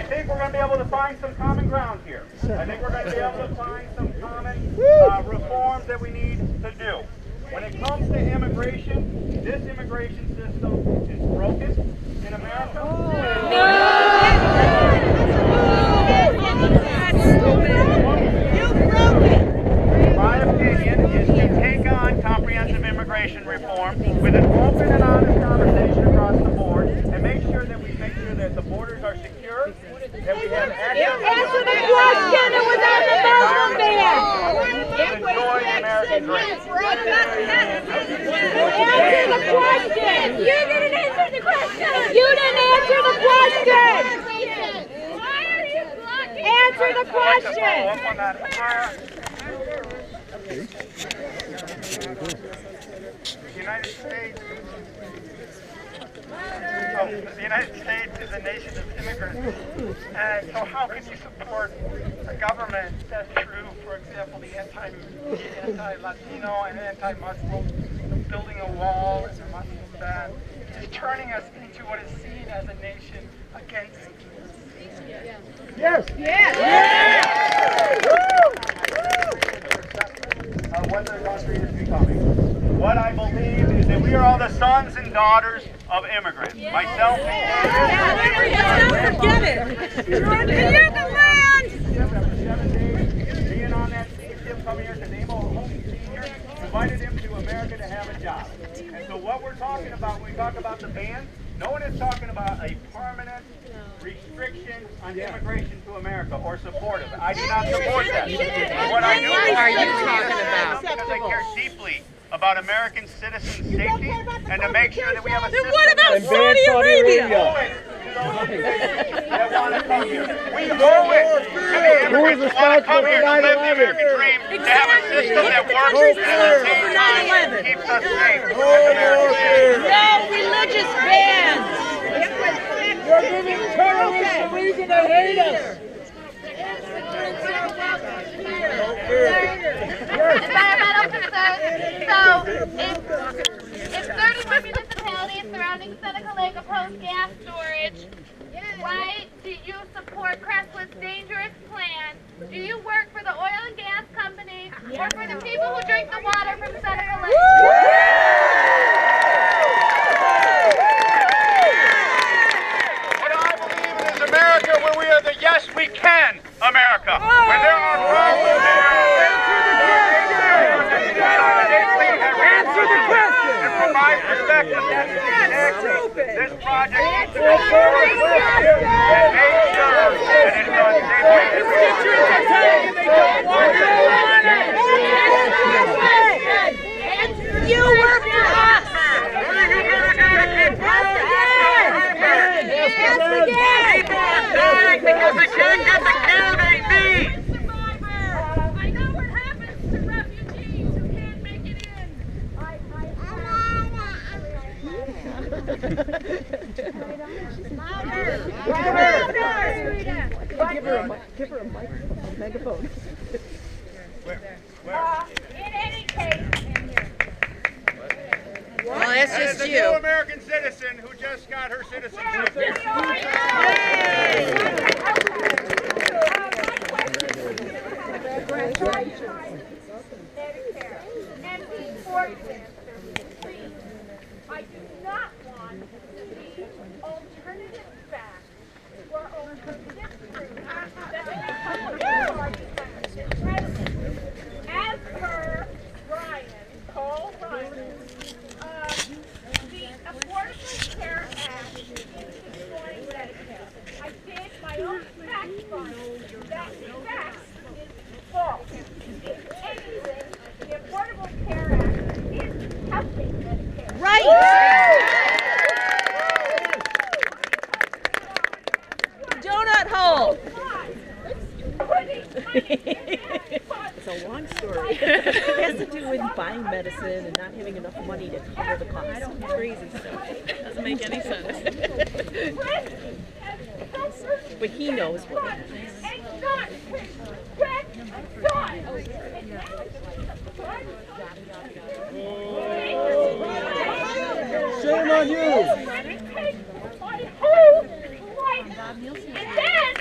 think we're going to be able to find some common ground here. I think we're going to be able to find some common reforms that we need to do. When it comes to immigration, this immigration system is broken in America. My opinion is to take on comprehensive immigration reform with an open and honest conversation across the board and make sure that the borders are secure, that we have access to answer the question. It was on the Muslim ban. Enjoy the American dream. Answer the question. You didn't answer the question. You didn't answer the question. Why are you blocking? Answer the question. The United States is a nation of immigrants, and so how can you support a government that's true, for example, the anti-Latino and anti-Muslim, building a wall in the Muslim ban, is turning us into what is seen as a nation against Yes. Yes. what the country is becoming. What I believe is that we are all the sons and daughters of immigrants. Myself and Forget it. Clear the land. being on that steamship coming here to Nemo Home Senior, invited him to America to have a job. And so what we're talking about when we talk about the ban, no one is talking about a permanent restriction on immigration to America or support of it. I do not support that. What I do are you talking about? Because I care deeply about American citizens' safety and to make sure that we have a system. What about Saudi Arabia? That want to come here. We owe it to the immigrants who want to come here to live the American dream, to have a system that works and at the same time keeps us safe as Americans. No religious bans. You're giving terrorists a reason to hate us. Environmental concerns. So, if 31 municipalities surrounding Seneca Lake oppose gas storage, why do you support Crestwood's dangerous plan? Do you work for the oil and gas company or for the people who drink the water from Seneca Lake? What I believe in is America where we are the yes we can America. Where there are problems Answer the question. and from my perspective, that's exactly this project needs to go forward and make sure that it's done safely. Constituents are telling you they don't want it. You work for us. Because they can't get the care they need. I know what happens to refugees who can't make it in. Give her a mic, a megaphone. In any case, Well, that's As just a you. new American citizen who just got her citizenship here. I do not want to see alternative facts or alternative truths that as per Cole Ryan, the Affordable Care Act is destroying Medicare. I did my own fact find. That fact is false. If anything, the Affordable Care Act is helping Medicare. Right. Donut hole. It's a long story. It has to do with buying medicine and not having enough money to cover the cost. Crazy stuff. Doesn't make any sense. But he knows what it is. Shame on you! My whole life. And then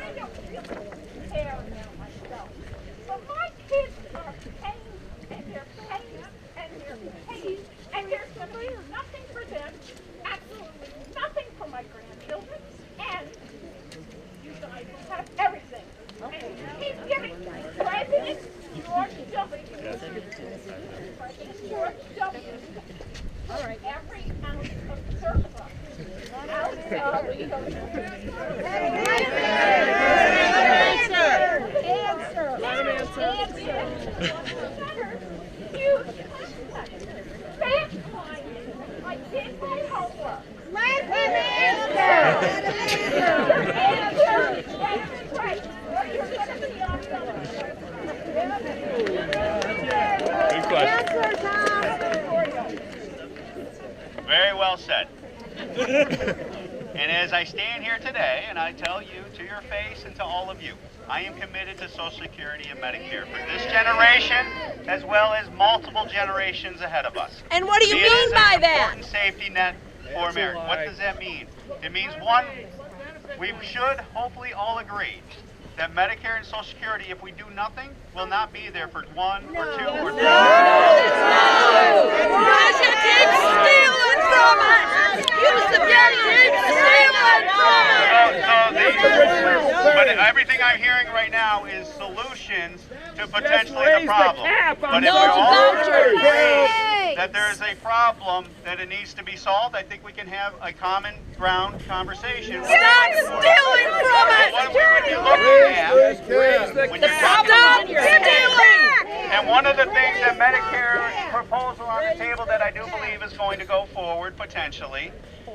I don't really care now myself. But my kids are paying, and they're paying, and they're paying, and there's nothing for them, absolutely nothing for my grandchildren, and you guys will have everything. And he's giving President George W. President George W. All right. Every ounce of surplus out of I did my homework. Let him answer. Right. You're going to be on Good question. Very well said. And as I stand here today, and I tell you to your face and to all of you, I am committed to Social Security and Medicare for this generation, as well as multiple generations ahead of us. And what do you mean by that? Important safety net for America. What does that mean? It means, one, we should hopefully all agree that Medicare and Social Security, if we do nothing, will not be there for 1 or 2 or 3 years. Russia keeps stealing from us! Use the keeps stealing from us! But everything I'm hearing right now is solutions to potentially the problem. But if we're all agree that there is a problem, that it needs to be solved, I think we can have a common ground conversation. Stop stealing from us! What we would be looking at when you talk Stop stealing! and one of the things that Medicare proposal on the table that I do believe is going to go forward potentially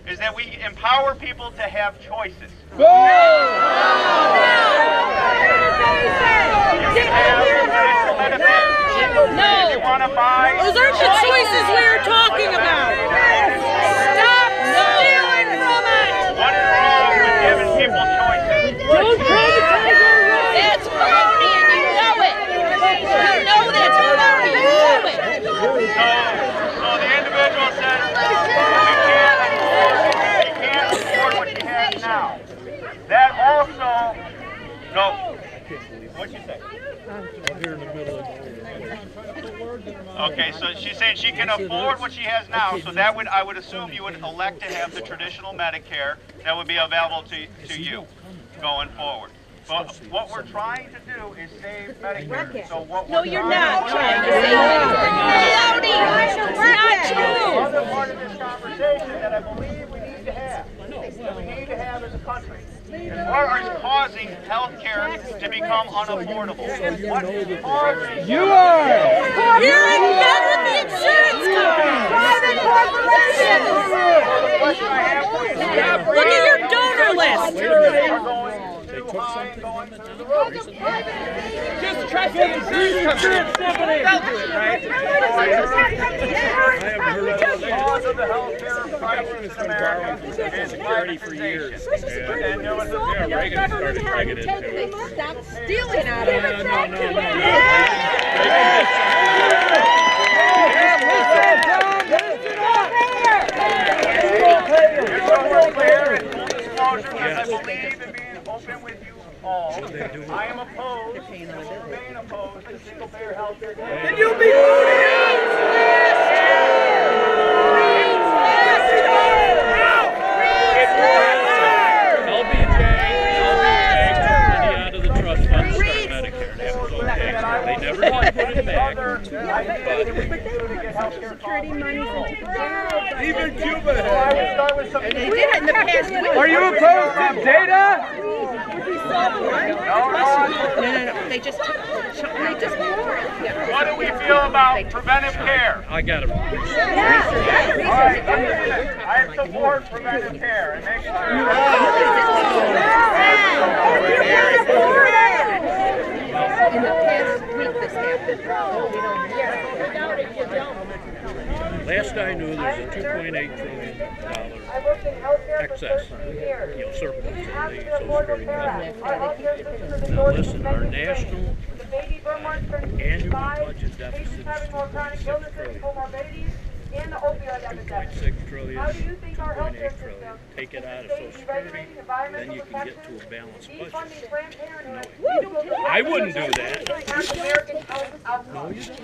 is that we empower people to have choices. You can have medical benefits. If you want to buy, Those aren't the choices we are talking about. Stop stealing from us! what is wrong with giving people choices? That's phony and you know it! You know that's phony, you know it! So the individual said, we can't afford what she has now. That also, no, what'd you say? Okay, so she's saying she can afford what she has now, so that would, I would assume you would elect to have the traditional Medicare that would be available to you going forward. But what we're trying to do is save Medicare. So what No, you're not trying to say that. It's not true. Another part of this conversation that I believe we need to have, as a country, is what is causing health care to become unaffordable? What is causing... You are! You're in bed with the insurance company! Private corporations! The question I have for you is, Look at your donor list. we're going too high and going through the roof. Just trust the insurance company! They'll do it, right? The cause of the health care crisis in America is privatization. And there was a Reagan started dragging it into it. Stop stealing out of it! I believe in being open with you all. I am opposed, remain opposed to single payer health care. Then you'll be LBJ took money out of the trust fund to start Medicare. That was okay. They never did put it back. even Cuba I has. would start with some. They did it in the past week. Are you opposed to data? No. They just What do we feel about preventive care? I got it. All right, I support preventive care and make In the past week this happened. Last I knew, there's a $2.8 trillion excess, surplus in the Social Security benefits. Now listen, our national annual budget deficit is $2.6 trillion. $2.6 trillion, $2.8 $1.8 trillion, take it out of Social Security, then you can get to a balanced budget. No, I wouldn't do that. No, you don't.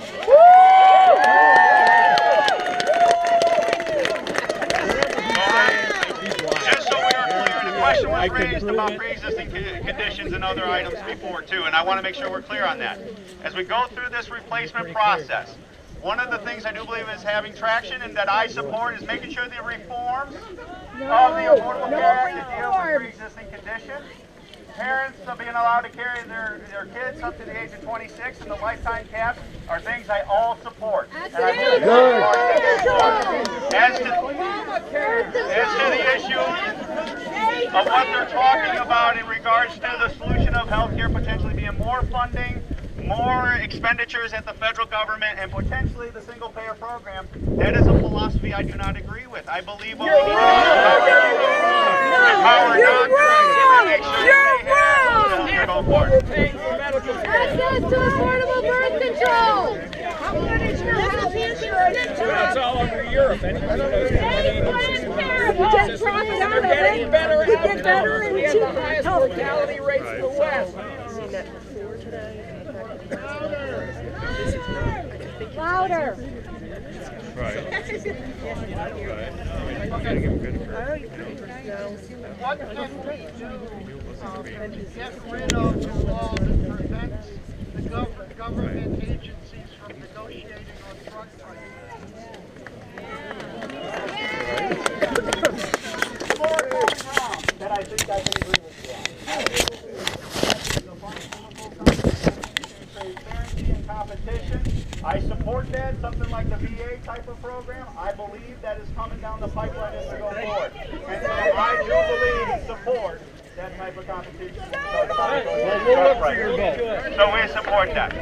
Just so we are clear, the question was raised about pre-existing conditions and other items before too, and I want to make sure we're clear on that. As we go through this replacement process, one of the things I do believe is having traction and that I support is making sure the reforms of the Affordable Care Act that deal with pre-existing conditions, parents being allowed to carry their kids up to the age of 26 and the lifetime cap are things I all support. And I believe as to the issue of what they're talking about in regards to the solution of healthcare potentially being more funding, more expenditures at the federal government, and potentially the single-payer program, that is a philosophy I do not agree with. I believe what we need to do is empower doctors and make sure that they have healthcare going forward. Access to affordable birth control. That's all over Europe. Anybody knows Just drop it out of it. better We get better and we have the highest cheaper. mortality rates in the West. Louder. Right. What can we do to get rid of the law that prevents the government agencies from negotiating on drug prices? That I think I can agree with you on. Competition. I support that, something like the VA type of program. I believe that is coming down the pipeline as we go forward. And so I do believe and support that type of competition. We'll look for your vote. So we support that.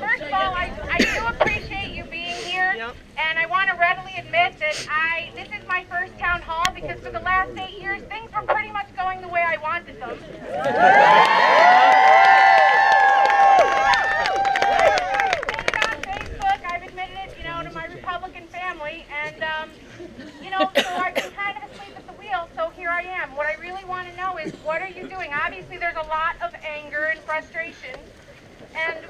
First of all, I do appreciate you being here, and I want to readily admit that this is my first town hall because for the last 8 years, things were pretty much going the way I wanted them. On Facebook, I've admitted it, to my Republican family, and, so I've been kind of asleep at the wheel, so here I am. What I really want to know is, what are you doing? Obviously, there's a lot of anger and frustration. And,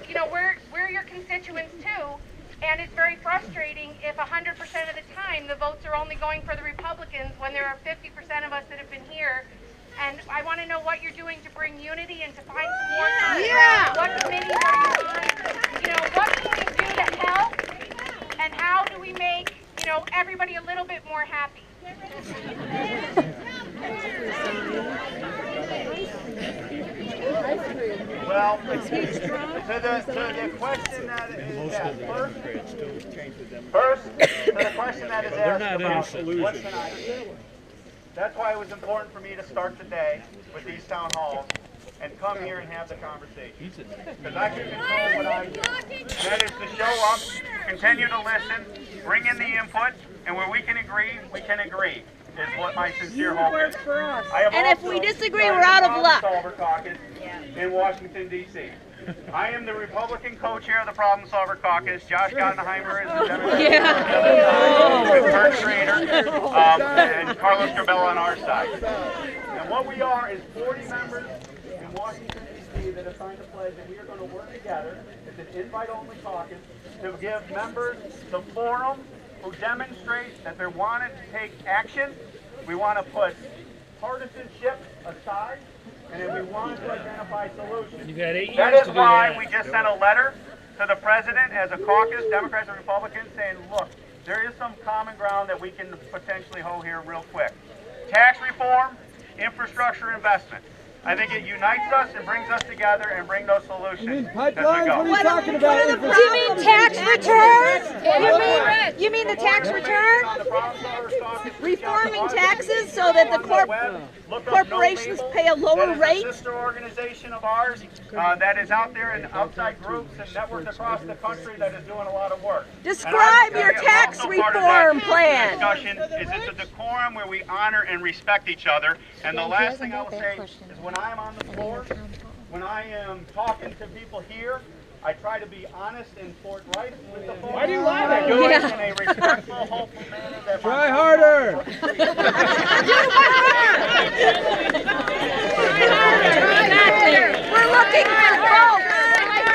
we're your constituents too, and it's very frustrating if 100% of the time the votes are only going for the Republicans when there are 50% of us that have been here. And I want to know what you're doing to bring unity and to find some more common ground. What committees are you on? What can we do to help? And how do we make, everybody a little bit more happy? Well, to the question that is asked, first, to the question that is asked about what can I do? That's why it was important for me to start today with these town halls and come here and have the conversation. Because I can control what I do. That is to show up, continue to listen, bring in the input, and where we can agree, we can agree. Is what my sincere hope is. And if we disagree, we're out of luck. Solver Caucus in Washington, D.C. I am the Republican co-chair of the Problem Solver Caucus. Josh Gottenheimer is the Democrat. With Kurt Schrader and Carlos Corbella on our side. And what we are is 40 members in Washington, D.C. that have signed a pledge that we are going to work together. It's an invite-only caucus to give members the forum who demonstrate that they wanted to take action. We want to put partisanship aside, and then we want to identify solutions. You got 8 years That to is do why that. we just sent a letter to the president as a caucus, Democrats and Republicans, saying, look, there is some common ground that we can potentially hold here real quick. Tax reform, infrastructure investment. I think it unites us and brings us together and bring those solutions as we go. What are you talking about? Do you mean tax return? You mean the tax return? On the Problem Solvers Caucus Reforming taxes so that the corporations pay a lower rate? A sister organization of ours that is out there in outside groups and networks across the country that is doing a lot of work. Describe your tax reform plan. Discussion is it's a decorum where we honor and respect each other. And the last thing I will say is when I am on the floor, when I am talking to people here, I try to be honest and forthright with the folks. Why do you lie? I do it in a respectful, hopeful manner. That Try harder. We're looking for votes.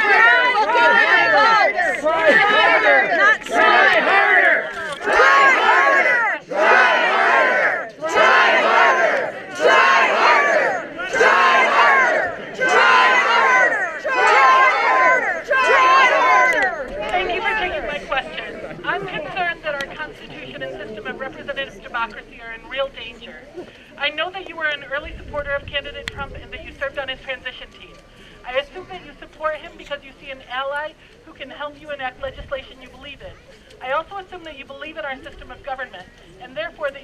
We're looking for votes. Try harder. Not Try harder. Try harder. Try harder. Try harder. Try harder. Try harder. Try harder. Try harder. Thank you for taking my question. I'm concerned that our Constitution and system of representative democracy are in real danger. I know that you were an early supporter of candidate Trump and that you served on his transition team. I assume that you support him because you see an ally who can help you enact legislation you believe in. I also assume that you believe in our system of government, and therefore that